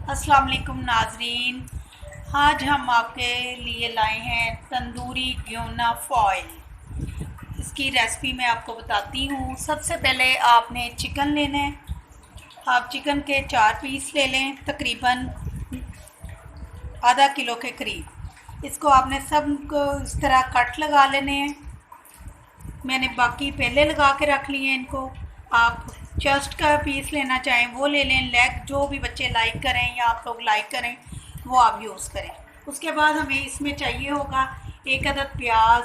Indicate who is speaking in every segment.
Speaker 1: अस्सलाम वालेकुम नाजरीन। आज हम आपके लिए लाए हैं तंदूरी ग्योना फॉइल। इसकी रेसिपी मैं आपको बताती हूँ। सबसे पहले आपने चिकन लेना है। आप चिकन के 4 पीस ले लें, तकरीबन आधा किलो के करीब। इसको आपने सब को इस तरह कट लगा लेने हैं। मैंने बाकी पहले लगा के रख लिए हैं इनको। आप चेस्ट का पीस लेना चाहें वो ले लें, लेग जो भी बच्चे लाइक करें या आप लोग लाइक करें वो आप यूज़ करें। उसके बाद हमें इसमें चाहिए होगा 1 अदद प्याज,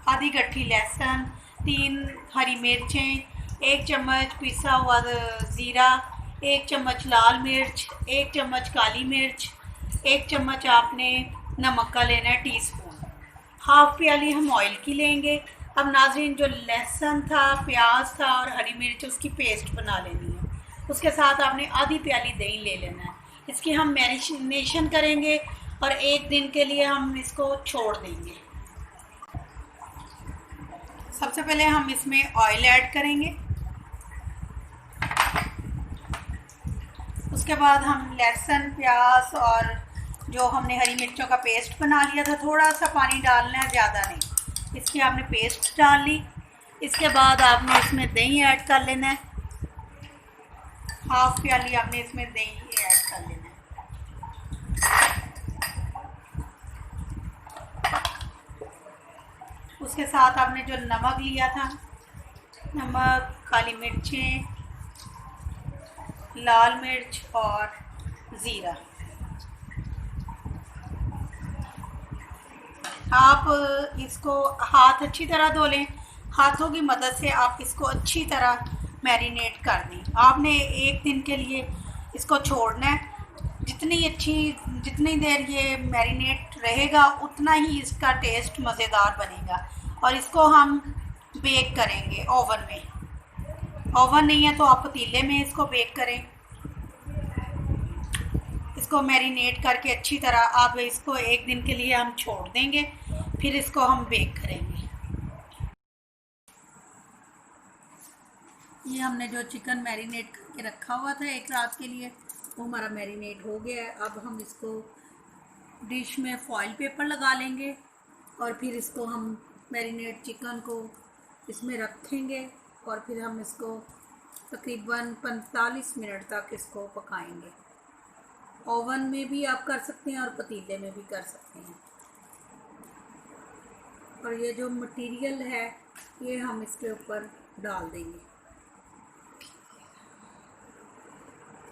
Speaker 1: आधी गट्ठी लहसुन, 3 हरी मिर्चें, 1 चम्मच पिसा हुआ ज़ीरा, 1 चम्मच लाल मिर्च, 1 चम्मच काली मिर्च, 1 चम्मच आपने नमक का लेना है टीस्पून। हाफ़ प्याली हम ऑयल की लेंगे। अब नाज़रीन, जो लहसुन था, प्याज था और हरी मिर्च, उसकी पेस्ट बना लेनी है। उसके साथ आपने आधी प्याली दही ले लेना है। इसकी हम मैरिनेशन करेंगे और 1 दिन के लिए हम इसको छोड़ देंगे। सबसे पहले हम इसमें ऑयल ऐड करेंगे। उसके बाद हम लहसुन, प्याज और जो हमने हरी मिर्चों का पेस्ट बना लिया था, थोड़ा सा पानी डालना है, ज़्यादा नहीं। इसकी आपने पेस्ट डाल ली। इसके बाद आपने इसमें दही ऐड कर लेना है। हाफ़ प्याली आपने इसमें दही ऐड कर लेना है। उसके साथ आपने जो नमक लिया था, नमक, काली मिर्चें, लाल मिर्च और ज़ीरा। आप इसको हाथ अच्छी तरह धो लें। हाथों की मदद से आप इसको अच्छी तरह मैरिनेट कर दें। आपने 1 दिन के लिए इसको छोड़ना है। जितनी देर ये मैरिनेट रहेगा उतना ही इसका टेस्ट मज़ेदार बनेगा। और इसको हम बेक करेंगे ओवन में। ओवन नहीं है तो आप पतीले में इसको बेक करें। इसको मैरिनेट करके अच्छी तरह आप इसको 1 दिन के लिए हम छोड़ देंगे, फिर इसको हम बेक करेंगे। ये हमने जो चिकन मैरिनेट करके रखा हुआ था 1 रात के लिए, वो हमारा मैरिनेट हो गया है। अब हम इसको डिश में फॉइल पेपर लगा लेंगे और फिर इसको हम मैरिनेट चिकन को इसमें रखेंगे और फिर हम इसको तकरीबन 45 मिनट तक इसको पकाएंगे। ओवन में भी आप कर सकते हैं और पतीले में भी कर सकते हैं। और ये जो मटेरियल है ये हम इसके ऊपर डाल देंगे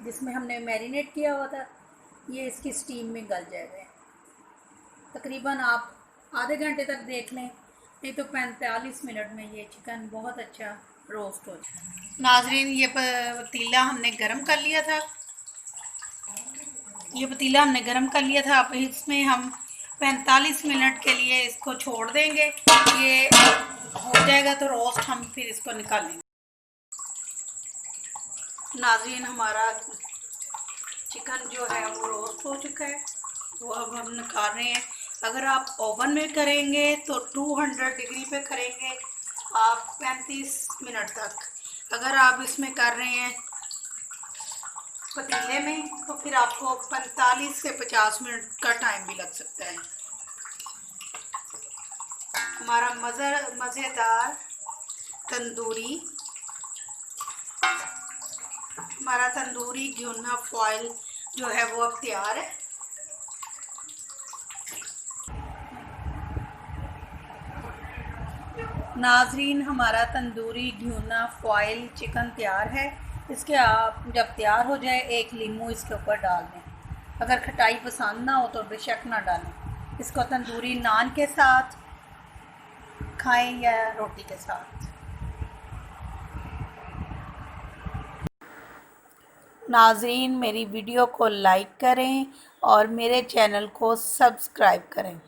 Speaker 1: जिसमें हमने मैरिनेट किया हुआ था। ये इसकी स्टीम में गल जाएगा। तकरीबन आप आधे घंटे तक देख लें, नहीं तो 45 मिनट में ये चिकन बहुत अच्छा रोस्ट हो जाए। नाजरीन, ये पतीला हमने गरम कर लिया था। अब इसमें हम 45 मिनट के लिए इसको छोड़ देंगे। ये हो जाएगा तो रोस्ट हम फिर इसको निकालेंगे। नाज़रीन, हमारा चिकन जो है वो रोस्ट हो चुका है, वो अब हम निकाल रहे हैं। अगर आप ओवन में करेंगे तो 200 डिग्री पे करेंगे आप 35 मिनट तक। अगर आप इसमें कर रहे हैं पतीले में तो फिर आपको 45 से 50 मिनट का टाइम भी लग सकता है। हमारा मज़ेदार तंदूरी ग्योना फॉइल जो है वो अब तैयार है। नाजरीन, हमारा तंदूरी ग्योना फॉइल चिकन तैयार है। इसके आप जब तैयार हो जाए 1 लीमू इसके ऊपर डाल दें। अगर खटाई पसंद ना हो तो बेशक ना डालें। इसको तंदूरी नान के साथ खाएं या रोटी के साथ। नाज़रीन, मेरी वीडियो को लाइक करें और मेरे चैनल को सब्सक्राइब करें।